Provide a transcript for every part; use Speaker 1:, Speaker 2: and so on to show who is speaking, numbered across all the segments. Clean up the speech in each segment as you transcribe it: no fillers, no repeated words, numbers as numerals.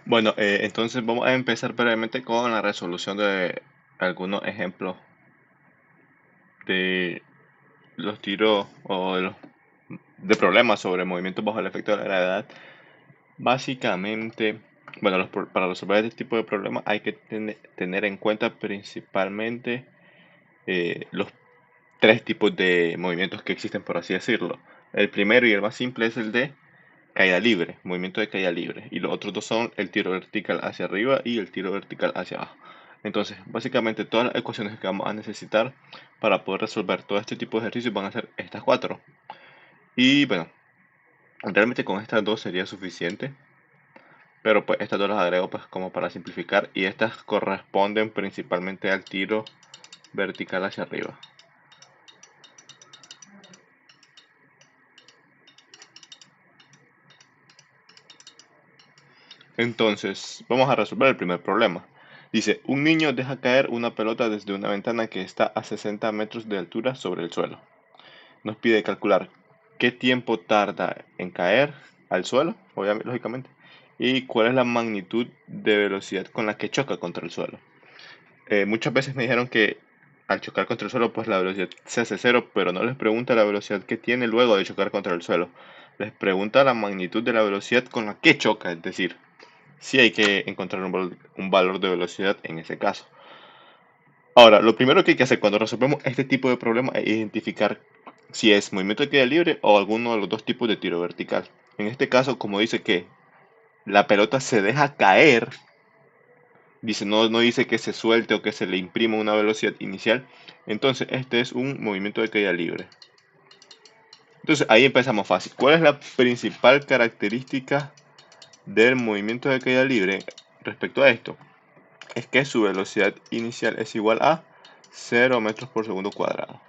Speaker 1: Bueno, entonces vamos a empezar brevemente con la resolución de algunos ejemplos de los tiros o de problemas sobre movimientos bajo el efecto de la gravedad. Básicamente, bueno, para resolver este tipo de problemas hay que tener en cuenta principalmente los tres tipos de movimientos que existen, por así decirlo. El primero y el más simple es el de caída libre, movimiento de caída libre. Y los otros dos son el tiro vertical hacia arriba y el tiro vertical hacia abajo. Entonces, básicamente todas las ecuaciones que vamos a necesitar para poder resolver todo este tipo de ejercicios van a ser estas cuatro. Y bueno, realmente con estas dos sería suficiente. Pero pues estas dos las agrego pues como para simplificar. Y estas corresponden principalmente al tiro vertical hacia arriba. Entonces, vamos a resolver el primer problema. Dice, un niño deja caer una pelota desde una ventana que está a 60 metros de altura sobre el suelo. Nos pide calcular qué tiempo tarda en caer al suelo, obviamente, lógicamente, y cuál es la magnitud de velocidad con la que choca contra el suelo. Muchas veces me dijeron que al chocar contra el suelo, pues la velocidad se hace cero, pero no les pregunta la velocidad que tiene luego de chocar contra el suelo. Les pregunta la magnitud de la velocidad con la que choca, es decir, sí hay que encontrar un valor de velocidad en ese caso. Ahora, lo primero que hay que hacer cuando resolvemos este tipo de problema es identificar si es movimiento de caída libre o alguno de los dos tipos de tiro vertical. En este caso, como dice que la pelota se deja caer, dice, no dice que se suelte o que se le imprima una velocidad inicial, entonces este es un movimiento de caída libre. Entonces ahí empezamos fácil. ¿Cuál es la principal característica del movimiento de caída libre respecto a esto? Es que su velocidad inicial es igual a 0 metros por segundo cuadrado.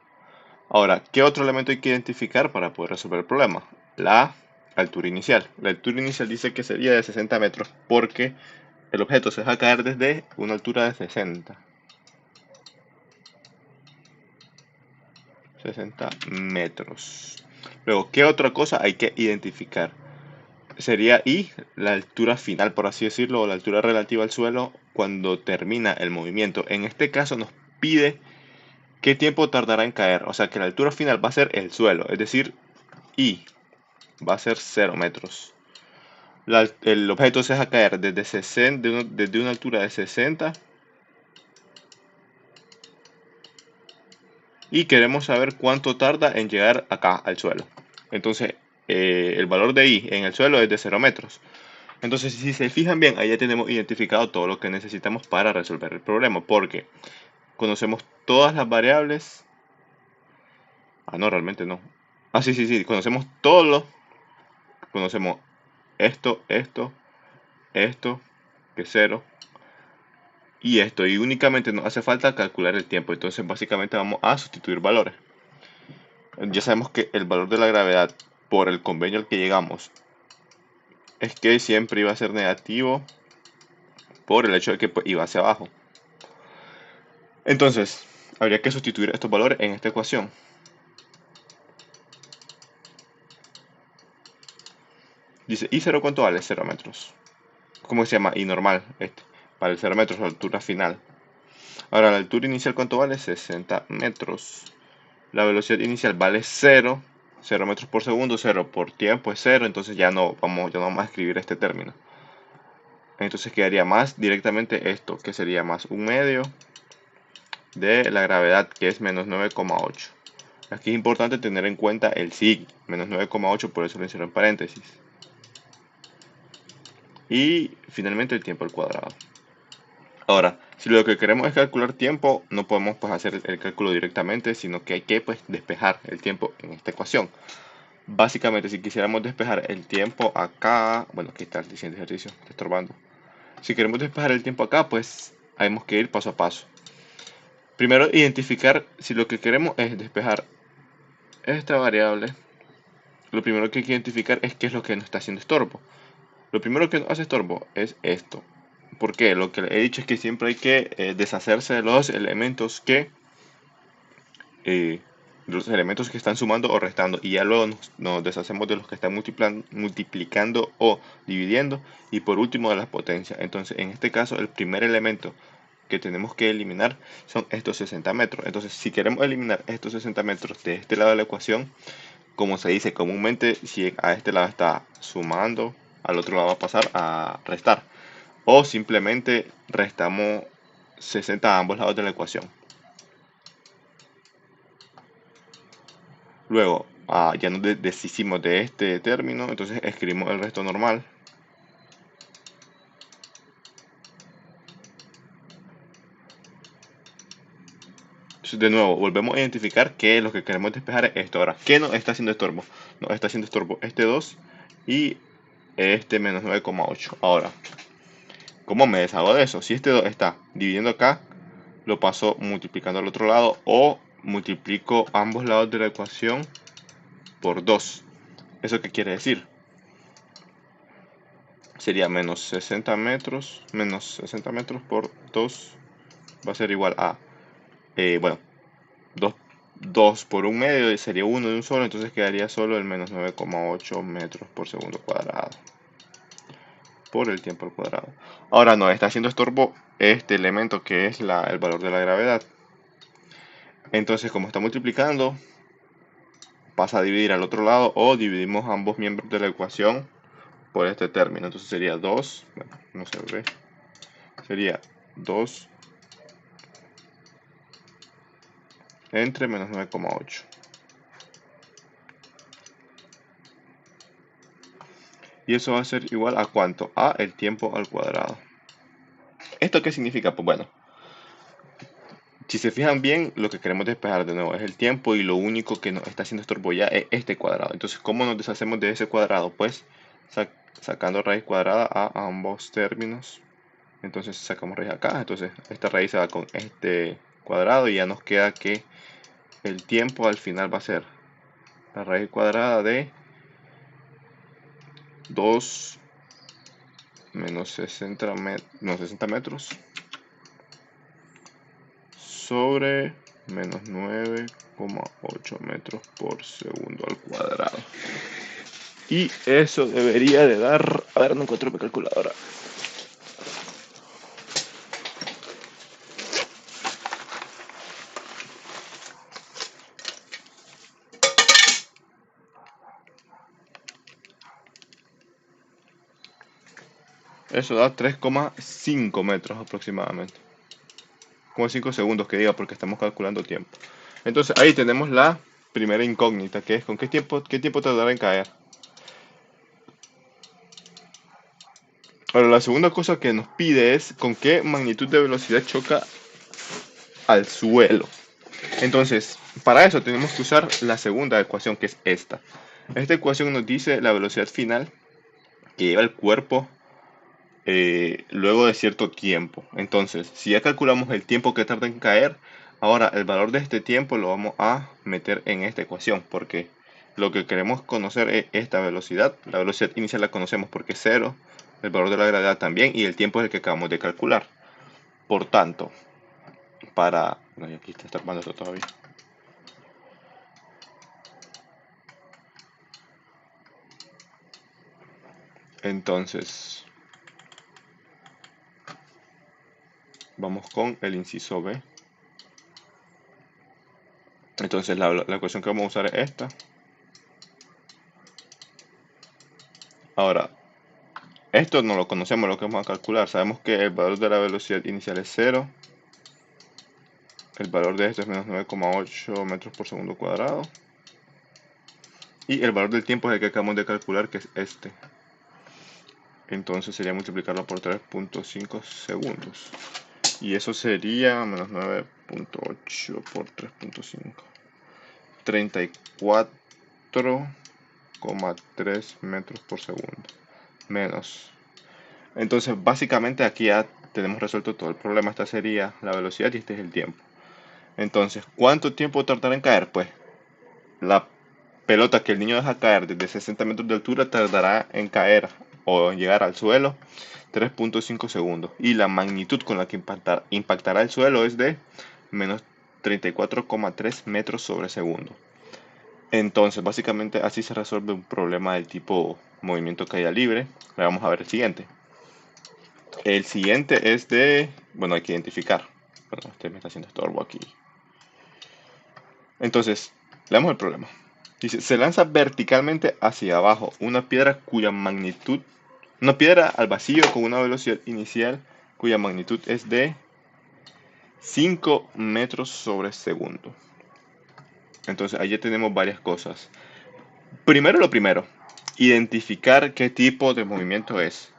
Speaker 1: Ahora, ¿qué otro elemento hay que identificar para poder resolver el problema? La altura inicial. La altura inicial dice que sería de 60 metros porque el objeto se deja caer desde una altura de 60 metros. Luego, ¿qué otra cosa hay que identificar? Sería I, la altura final, por así decirlo, o la altura relativa al suelo cuando termina el movimiento. En este caso nos pide qué tiempo tardará en caer. O sea que la altura final va a ser el suelo, es decir, I va a ser 0 metros. El objeto se deja caer desde una altura de 60 y queremos saber cuánto tarda en llegar acá al suelo. Entonces, el valor de I en el suelo es de 0 metros. Entonces, si se fijan bien, ahí ya tenemos identificado todo lo que necesitamos para resolver el problema, porque conocemos todas las variables. Ah, no, realmente no. Ah, sí, sí, sí, conocemos todo conocemos esto, que es 0, y esto, y únicamente nos hace falta calcular el tiempo. Entonces, básicamente vamos a sustituir valores. Ya sabemos que el valor de la gravedad por el convenio al que llegamos es que siempre iba a ser negativo por el hecho de que pues, iba hacia abajo. Entonces, habría que sustituir estos valores en esta ecuación. Dice, ¿y 0 cuánto vale? 0 metros. ¿Cómo se llama? Y normal, este. Para el 0 metros, la altura final. Ahora, la altura inicial, ¿cuánto vale? 60 metros. La velocidad inicial vale 0. 0 metros por segundo, 0 por tiempo es 0. Entonces ya no vamos a escribir este término. Entonces quedaría más directamente esto, que sería más un medio de la gravedad, que es menos 9,8. Aquí es importante tener en cuenta el sig, menos 9,8, por eso lo hicieron en paréntesis. Y finalmente el tiempo al cuadrado. Ahora, si lo que queremos es calcular tiempo, no podemos pues, hacer el cálculo directamente, sino que hay que pues, despejar el tiempo en esta ecuación. Básicamente, si quisiéramos despejar el tiempo acá, bueno, aquí está el siguiente ejercicio, está estorbando. Si queremos despejar el tiempo acá, pues tenemos que ir paso a paso. Primero, identificar si lo que queremos es despejar esta variable. Lo primero que hay que identificar es qué es lo que nos está haciendo estorbo. Lo primero que nos hace estorbo es esto. ¿Por qué? Lo que he dicho es que siempre hay que deshacerse de los elementos que los elementos que están sumando o restando, y ya luego nos deshacemos de los que están multiplicando o dividiendo, y por último de las potencias. Entonces en este caso el primer elemento que tenemos que eliminar son estos 60 metros. Entonces si queremos eliminar estos 60 metros de este lado de la ecuación, como se dice comúnmente, si a este lado está sumando, al otro lado va a pasar a restar, o simplemente restamos 60 a ambos lados de la ecuación. Luego, ya nos deshicimos de este término, entonces escribimos el resto normal. Entonces, de nuevo, volvemos a identificar que lo que queremos despejar es esto. Ahora, ¿qué nos está haciendo estorbo? Nos está haciendo estorbo este 2 y este menos 9,8. Ahora, ¿cómo me deshago de eso? Si este 2 está dividiendo acá, lo paso multiplicando al otro lado, o multiplico ambos lados de la ecuación por 2. ¿Eso qué quiere decir? Sería menos 60 metros por 2 va a ser igual a, bueno, 2 por un medio sería 1 de un solo, entonces quedaría solo el menos 9,8 metros por segundo cuadrado por el tiempo al cuadrado. Ahora no, está haciendo estorbo este elemento que es el valor de la gravedad. Entonces, como está multiplicando, pasa a dividir al otro lado, o dividimos ambos miembros de la ecuación por este término. Entonces sería 2, bueno, no se ve, sería 2 entre menos 9,8. Y eso va a ser igual a ¿cuánto? A el tiempo al cuadrado. ¿Esto qué significa? Pues bueno, si se fijan bien, lo que queremos despejar de nuevo es el tiempo, y lo único que nos está haciendo estorbo ya es este cuadrado. Entonces, ¿cómo nos deshacemos de ese cuadrado? Pues sacando raíz cuadrada a ambos términos. Entonces sacamos raíz acá, entonces esta raíz se va con este cuadrado, y ya nos queda que el tiempo al final va a ser la raíz cuadrada de 2 menos 60 metros sobre menos 9,8 metros por segundo al cuadrado. Y eso debería de dar, a ver, no encuentro mi calculadora. Eso da 3,5 metros aproximadamente. Como 5 segundos que diga, porque estamos calculando tiempo. Entonces ahí tenemos la primera incógnita, que es con qué tiempo tardará en caer. Ahora, la segunda cosa que nos pide es con qué magnitud de velocidad choca al suelo. Entonces, para eso tenemos que usar la segunda ecuación, que es esta. Esta ecuación nos dice la velocidad final que lleva el cuerpo luego de cierto tiempo. Entonces, si ya calculamos el tiempo que tarda en caer, ahora el valor de este tiempo lo vamos a meter en esta ecuación, porque lo que queremos conocer es esta velocidad. La velocidad inicial la conocemos porque es 0, el valor de la gravedad también, y el tiempo es el que acabamos de calcular. Por tanto, para... No, aquí está armando esto todavía. Entonces, vamos con el inciso B. Entonces la ecuación que vamos a usar es esta. Ahora, esto no lo conocemos, lo que vamos a calcular. Sabemos que el valor de la velocidad inicial es 0. El valor de esto es menos 9,8 metros por segundo cuadrado. Y el valor del tiempo es el que acabamos de calcular, que es este. Entonces sería multiplicarlo por 3,5 segundos. Y eso sería menos 9,8 por 3,5. 34,3 metros por segundo. Menos. Entonces básicamente aquí ya tenemos resuelto todo el problema. Esta sería la velocidad y este es el tiempo. Entonces, ¿cuánto tiempo tardará en caer? Pues la pelota que el niño deja caer desde 60 metros de altura tardará en caer o en llegar al suelo 3,5 segundos. Y la magnitud con la que impactará el suelo es de menos 34,3 metros sobre segundo. Entonces, básicamente así se resuelve un problema del tipo movimiento caída libre. Vamos a ver el siguiente. El siguiente es de, bueno, hay que identificar. Bueno, este me está haciendo estorbo aquí. Entonces, leamos el problema. Dice, se lanza verticalmente hacia abajo una piedra una piedra al vacío con una velocidad inicial cuya magnitud es de 5 metros sobre segundo. Entonces, ahí ya tenemos varias cosas. Primero lo primero, identificar qué tipo de movimiento es.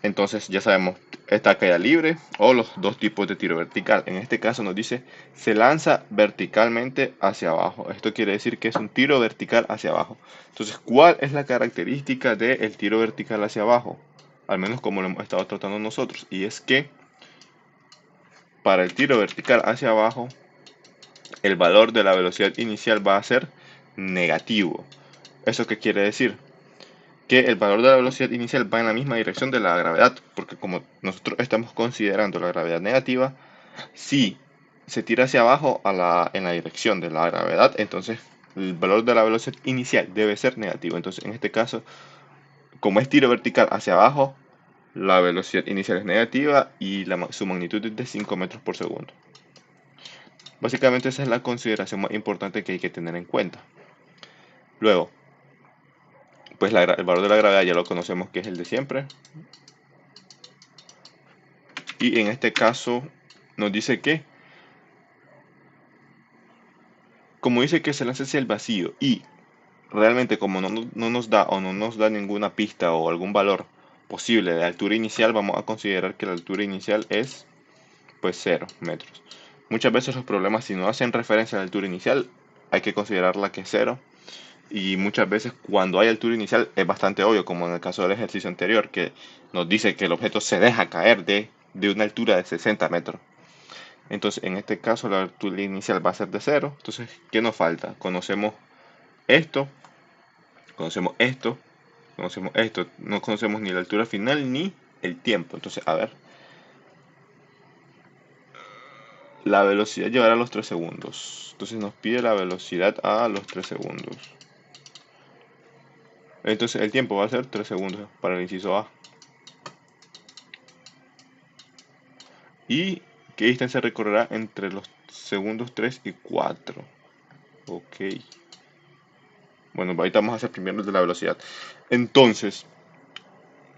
Speaker 1: Entonces ya sabemos, esta caída libre o los dos tipos de tiro vertical. En este caso nos dice, se lanza verticalmente hacia abajo. Esto quiere decir que es un tiro vertical hacia abajo. Entonces, ¿cuál es la característica del tiro vertical hacia abajo? Al menos como lo hemos estado tratando nosotros. Y es que para el tiro vertical hacia abajo, el valor de la velocidad inicial va a ser negativo. ¿Eso qué quiere decir? Que el valor de la velocidad inicial va en la misma dirección de la gravedad, porque como nosotros estamos considerando la gravedad negativa, si se tira hacia abajo en la dirección de la gravedad, entonces el valor de la velocidad inicial debe ser negativo. Entonces, en este caso, como es tiro vertical hacia abajo, la velocidad inicial es negativa y su magnitud es de 5 metros por segundo. Básicamente esa es la consideración más importante que hay que tener en cuenta. Luego, pues el valor de la gravedad ya lo conocemos, que es el de siempre. Y en este caso nos dice que, como dice que se lanza hacia el vacío y realmente como no nos da o no nos da ninguna pista o algún valor posible de altura inicial, vamos a considerar que la altura inicial es pues 0 metros. Muchas veces los problemas, si no hacen referencia a la altura inicial, hay que considerarla que es 0. Y muchas veces cuando hay altura inicial es bastante obvio, como en el caso del ejercicio anterior, que nos dice que el objeto se deja caer de una altura de 60 metros. Entonces, en este caso, la altura inicial va a ser de 0. Entonces, ¿qué nos falta? Esto, conocemos esto, conocemos esto. No conocemos ni la altura final ni el tiempo. Entonces, a ver. La velocidad llevará a los 3 segundos. Entonces, nos pide la velocidad a los 3 segundos. Entonces, el tiempo va a ser 3 segundos para el inciso A. ¿Y qué distancia recorrerá entre los segundos 3 y 4? Ok. Bueno, ahorita vamos a hacer primero de la velocidad. Entonces,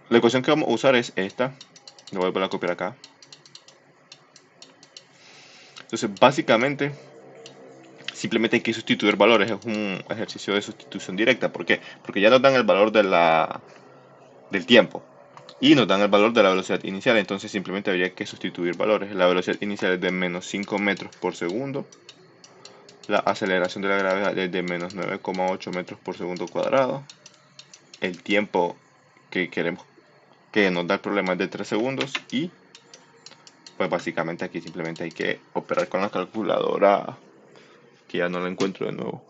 Speaker 1: la ecuación que vamos a usar es esta. Lo voy a volver a copiar acá. Entonces, básicamente, simplemente hay que sustituir valores. Es un ejercicio de sustitución directa. ¿Por qué? Porque ya nos dan el valor del tiempo. Y nos dan el valor de la velocidad inicial. Entonces, simplemente habría que sustituir valores. La velocidad inicial es de menos 5 metros por segundo. La aceleración de la gravedad es de menos 9,8 metros por segundo cuadrado. El tiempo que queremos que nos da el problema es de 3 segundos. Y pues básicamente aquí simplemente hay que operar con la calculadora, que ya no la encuentro de nuevo.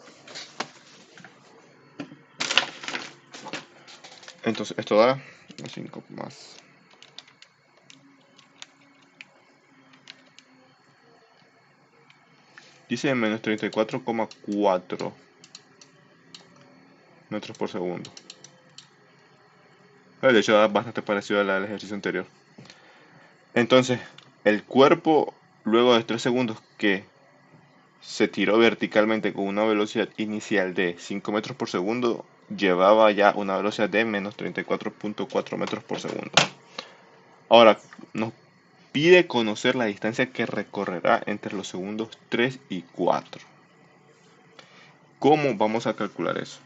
Speaker 1: Entonces esto da 5 más. Dice menos 34,4 metros por segundo. De hecho da bastante parecido a la del ejercicio anterior. Entonces, el cuerpo, luego de 3 segundos que se tiró verticalmente con una velocidad inicial de 5 metros por segundo, llevaba ya una velocidad de menos 34,4 metros por segundo. Ahora, nos pide conocer la distancia que recorrerá entre los segundos 3 y 4. ¿Cómo vamos a calcular eso?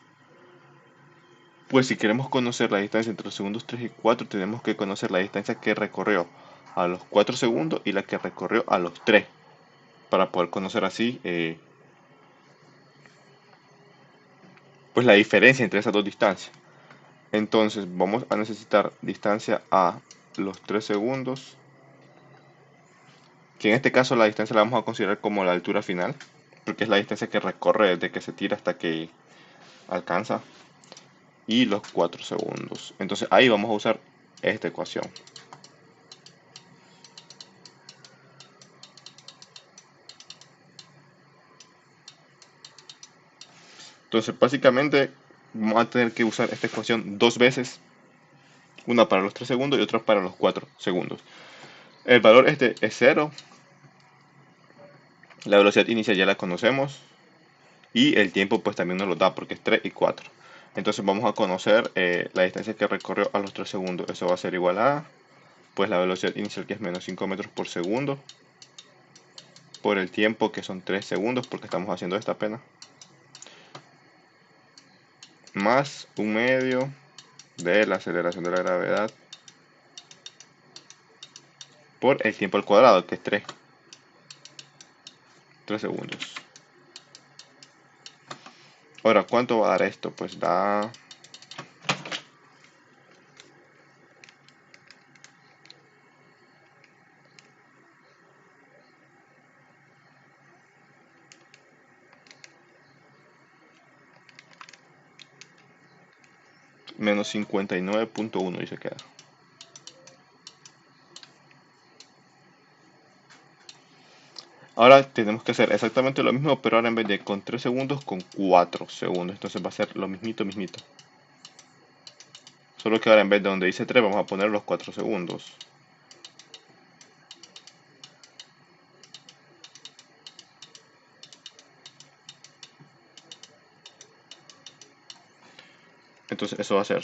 Speaker 1: Pues si queremos conocer la distancia entre los segundos 3 y 4, tenemos que conocer la distancia que recorrió a los 4 segundos y la que recorrió a los 3, para poder conocer así pues la diferencia entre esas dos distancias. Entonces vamos a necesitar distancia a los 3 segundos, que en este caso la distancia la vamos a considerar como la altura final, porque es la distancia que recorre desde que se tira hasta que alcanza, y los 4 segundos. Entonces ahí vamos a usar esta ecuación. Entonces básicamente vamos a tener que usar esta ecuación dos veces, una para los 3 segundos y otra para los 4 segundos. El valor este es 0, la velocidad inicial ya la conocemos y el tiempo pues también nos lo da porque es 3 y 4. Entonces vamos a conocer la distancia que recorrió a los 3 segundos. Eso va a ser igual a pues la velocidad inicial, que es menos 5 metros por segundo, por el tiempo, que son 3 segundos porque estamos haciendo esta apenas, más un medio de la aceleración de la gravedad por el tiempo al cuadrado, que es 3 segundos. Ahora, ¿cuánto va a dar esto? Pues da menos 59.1 y se queda. Ahora tenemos que hacer exactamente lo mismo, pero ahora en vez de con 3 segundos, con 4 segundos. Entonces va a ser lo mismito. Solo que ahora en vez de donde dice 3 vamos a poner los 4 segundos. Entonces eso va a ser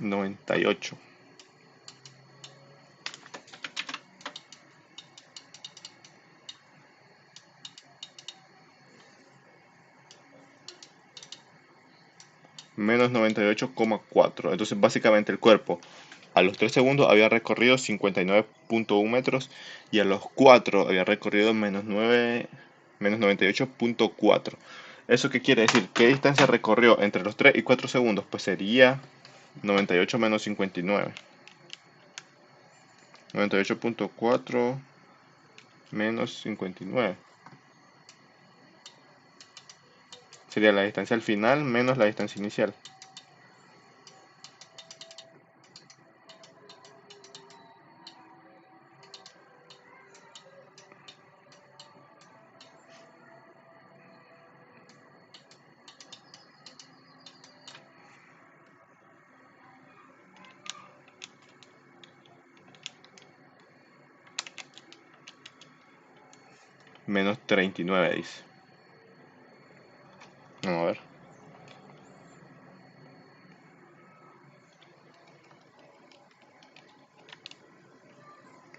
Speaker 1: 98. Menos 98,4. Entonces básicamente el cuerpo a los 3 segundos había recorrido 59.1 metros y a los 4 había recorrido menos 98.4. ¿Eso qué quiere decir? ¿Qué distancia recorrió entre los 3 y 4 segundos? Pues sería 98 menos 59. 98.4 menos 59. Sería la distancia al final menos la distancia inicial. Menos 39 dice. Vamos a ver.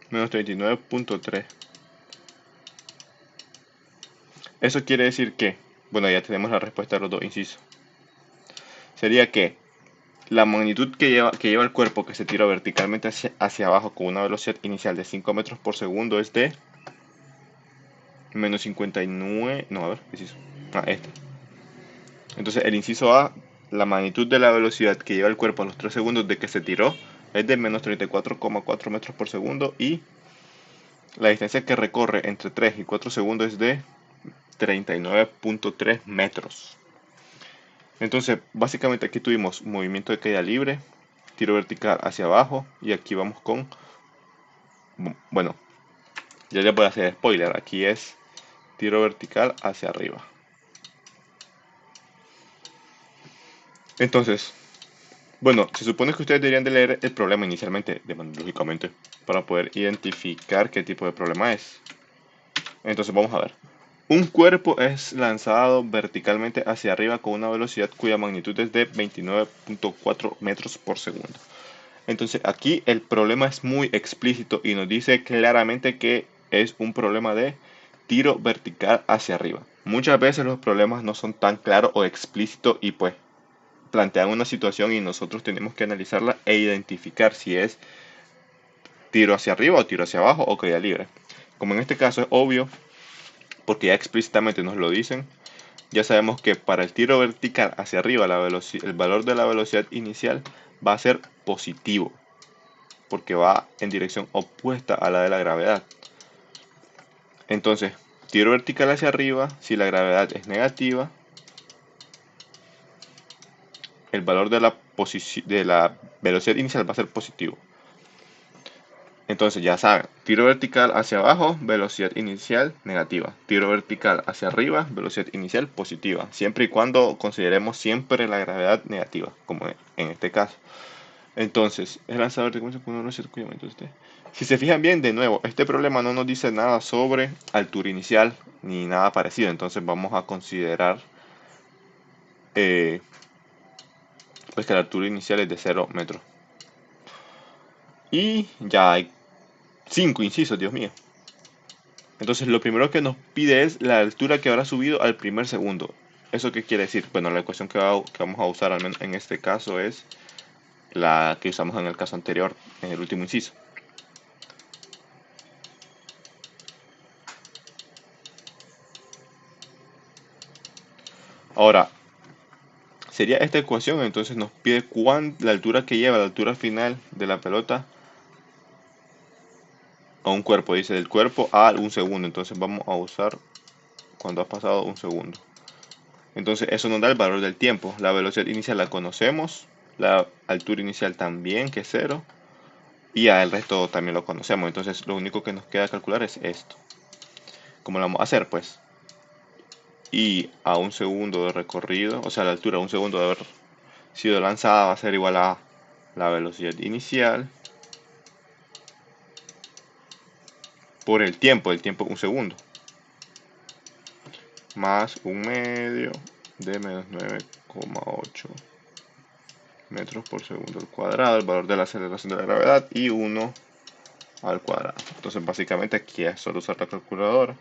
Speaker 1: Menos 39.3. Eso quiere decir que, bueno, ya tenemos la respuesta de los dos incisos. Sería que la magnitud que lleva el cuerpo que se tira verticalmente hacia abajo con una velocidad inicial de 5 metros por segundo es de menos 59. No, a ver, ¿qué es eso? Este. Entonces el inciso A, la magnitud de la velocidad que lleva el cuerpo a los 3 segundos de que se tiró es de menos 34,4 metros por segundo y la distancia que recorre entre 3 y 4 segundos es de 39.3 metros. Entonces, básicamente aquí tuvimos movimiento de caída libre, tiro vertical hacia abajo y aquí vamos con, bueno, ya les voy a hacer spoiler, aquí es tiro vertical hacia arriba. Entonces, bueno, se supone que ustedes deberían de leer el problema inicialmente, lógicamente, para poder identificar qué tipo de problema es. Entonces vamos a ver. Un cuerpo es lanzado verticalmente hacia arriba con una velocidad cuya magnitud es de 29.4 metros por segundo. Entonces aquí el problema es muy explícito y nos dice claramente que es un problema de tiro vertical hacia arriba. Muchas veces los problemas no son tan claros o explícitos y pues plantean una situación y nosotros tenemos que analizarla e identificar si es tiro hacia arriba o tiro hacia abajo o caída libre. Como en este caso es obvio, porque ya explícitamente nos lo dicen, ya sabemos que para el tiro vertical hacia arriba el valor de la velocidad inicial va a ser positivo, porque va en dirección opuesta a la de la gravedad. Entonces, tiro vertical hacia arriba, si la gravedad es negativa, el valor de la velocidad inicial va a ser positivo. Entonces ya saben, tiro vertical hacia abajo, velocidad inicial negativa. Tiro vertical hacia arriba, velocidad inicial positiva. Siempre y cuando consideremos siempre la gravedad negativa, como en este caso. Entonces, el lanzador de comienza con una velocidad cuyo aumento esté. Si se fijan bien, de nuevo, este problema no nos dice nada sobre altura inicial ni nada parecido. Entonces vamos a considerar eh, pues que la altura inicial es de 0 metros. Y ya hay 5 incisos, Dios mío. Entonces lo primero que nos pide es la altura que habrá subido al primer segundo. ¿Eso qué quiere decir? Bueno, la ecuación que vamos a usar al menos en este caso es la que usamos en el caso anterior, en el último inciso. Ahora, sería esta ecuación, entonces nos pide la altura que lleva, la altura final de la pelota a un cuerpo. Dice del cuerpo a un segundo. Entonces vamos a usar cuando ha pasado un segundo. Entonces eso nos da el valor del tiempo. La velocidad inicial la conocemos, la altura inicial también, que es 0, y el resto también lo conocemos. Entonces lo único que nos queda calcular es esto. ¿Cómo lo vamos a hacer? Pues y a un segundo de recorrido, o sea, la altura a un segundo de haber sido lanzada va a ser igual a la velocidad inicial por el tiempo un segundo, más un medio de menos 9,8 metros por segundo al cuadrado, el valor de la aceleración de la gravedad, y 1 al cuadrado. Entonces básicamente aquí es solo usar la calculadora.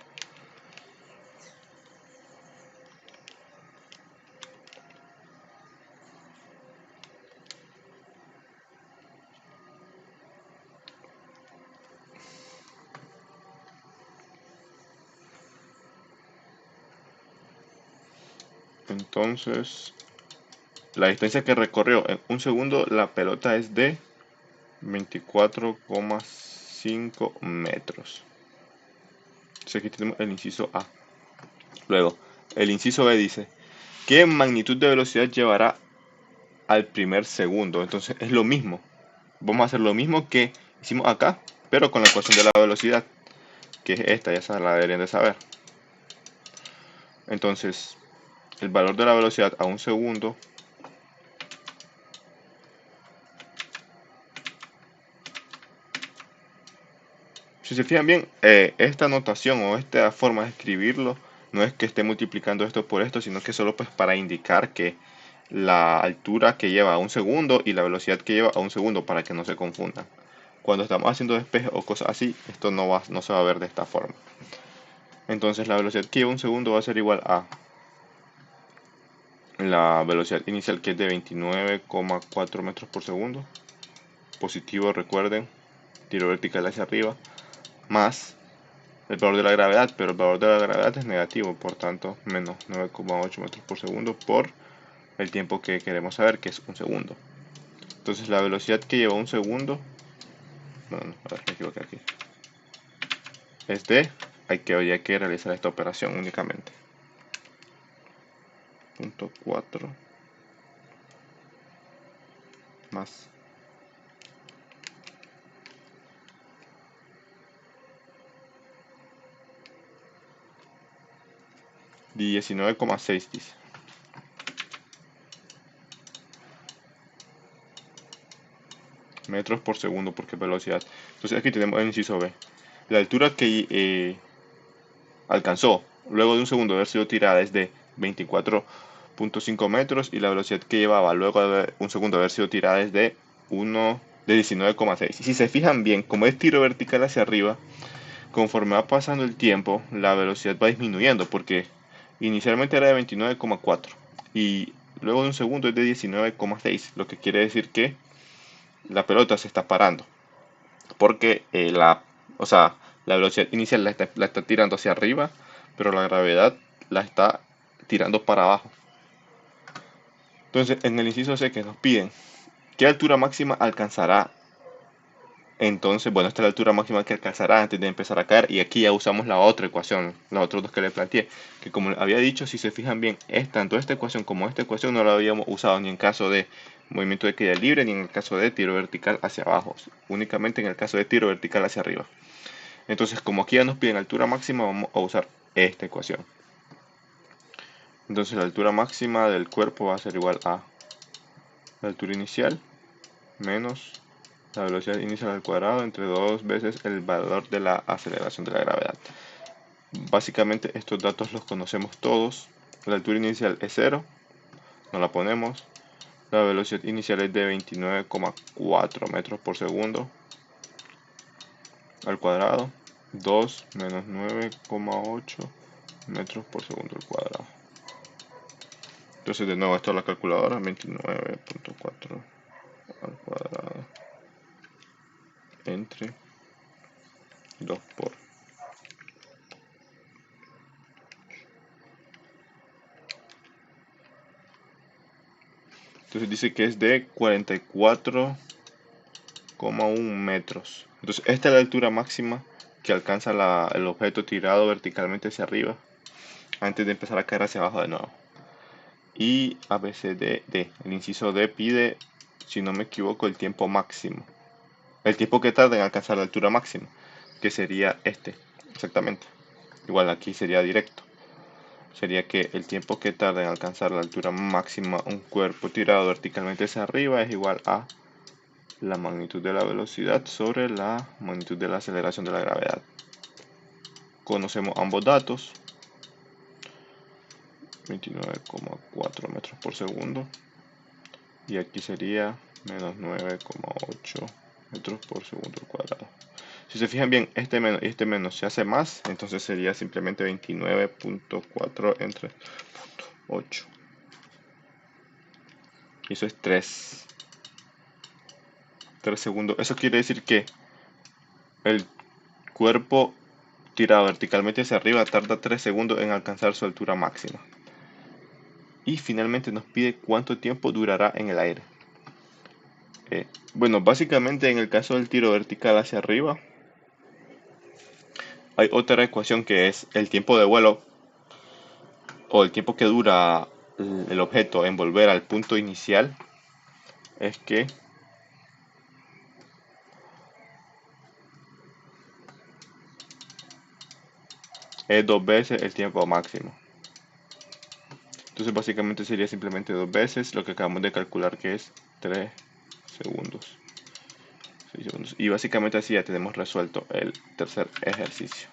Speaker 1: Entonces la distancia que recorrió en un segundo la pelota es de 24,5 metros. Entonces aquí tenemos el inciso A. Luego, el inciso B dice, ¿qué magnitud de velocidad llevará al primer segundo? Entonces es lo mismo. Vamos a hacer lo mismo que hicimos acá, pero con la ecuación de la velocidad, que es esta, ya se la deberían de saber. Entonces, el valor de la velocidad a un segundo si se fijan bien, esta notación o esta forma de escribirlo no es que esté multiplicando esto por esto, sino que solo pues para indicar que la altura que lleva a un segundo y la velocidad que lleva a un segundo para que no se confundan. Cuando estamos haciendo despeje o cosas así, esto no se va a ver de esta forma. Entonces la velocidad que lleva un segundo va a ser igual a la velocidad inicial, que es de 29,4 metros por segundo. Positivo, recuerden, tiro vertical hacia arriba, más el valor de la gravedad, pero el valor de la gravedad es negativo, por tanto menos 9,8 metros por segundo por el tiempo que queremos saber, que es un segundo. Entonces la velocidad que lleva un segundo, no, a ver, me equivoqué aquí, es de, hay que realizar esta operación únicamente. 0,4 más 19,6 dice. Metros por segundo porque es velocidad. Entonces aquí tenemos el inciso B. La altura que alcanzó luego de un segundo de haber sido tirada es de 24,5 metros y la velocidad que llevaba luego de un segundo de haber sido tirada es de 19,6. Y si se fijan bien, como es tiro vertical hacia arriba, conforme va pasando el tiempo, la velocidad va disminuyendo porque inicialmente era de 29,4 y luego de un segundo es de 19,6, lo que quiere decir que la pelota se está parando porque o sea, la velocidad inicial la está tirando hacia arriba, pero la gravedad la está tirando para abajo. Entonces, en el inciso C que nos piden, ¿qué altura máxima alcanzará? Entonces, bueno, esta es la altura máxima que alcanzará antes de empezar a caer. Y aquí ya usamos la otra ecuación, las otras dos que le planteé. Que como había dicho, si se fijan bien, tanto esta ecuación como esta ecuación no la habíamos usado ni en caso de movimiento de caída libre, ni en el caso de tiro vertical hacia abajo, únicamente en el caso de tiro vertical hacia arriba. Entonces, como aquí ya nos piden altura máxima, vamos a usar esta ecuación. Entonces la altura máxima del cuerpo va a ser igual a la altura inicial menos la velocidad inicial al cuadrado entre 2 veces el valor de la aceleración de la gravedad. Básicamente estos datos los conocemos todos. La altura inicial es 0, no la ponemos. La velocidad inicial es de 29,4 metros por segundo al cuadrado. 2 menos 9,8 metros por segundo al cuadrado. Entonces de nuevo esto es la calculadora, 29,4 al cuadrado entre 2 por. Entonces dice que es de 44,1 metros. Entonces esta es la altura máxima que alcanza el objeto tirado verticalmente hacia arriba antes de empezar a caer hacia abajo de nuevo. Y a veces D, el inciso D pide, si no me equivoco, el tiempo máximo. El tiempo que tarda en alcanzar la altura máxima, que sería este, exactamente. Igual aquí sería directo. Sería que el tiempo que tarda en alcanzar la altura máxima un cuerpo tirado verticalmente hacia arriba es igual a la magnitud de la velocidad sobre la magnitud de la aceleración de la gravedad. Conocemos ambos datos, 29,4 metros por segundo, y aquí sería menos 9,8 metros por segundo al cuadrado. Si se fijan bien, este menos y este menos se hace más, entonces sería simplemente 29,4 entre 8. Y eso es 3 segundos. Eso quiere decir que el cuerpo tirado verticalmente hacia arriba tarda 3 segundos en alcanzar su altura máxima. Y finalmente nos pide cuánto tiempo durará en el aire. Bueno, básicamente en el caso del tiro vertical hacia arriba, hay otra ecuación que es el tiempo de vuelo o el tiempo que dura el objeto en volver al punto inicial. Es que es 2 veces el tiempo máximo. Entonces básicamente sería simplemente 2 veces lo que acabamos de calcular, que es 3 segundos. 6 segundos. Y básicamente así ya tenemos resuelto el tercer ejercicio.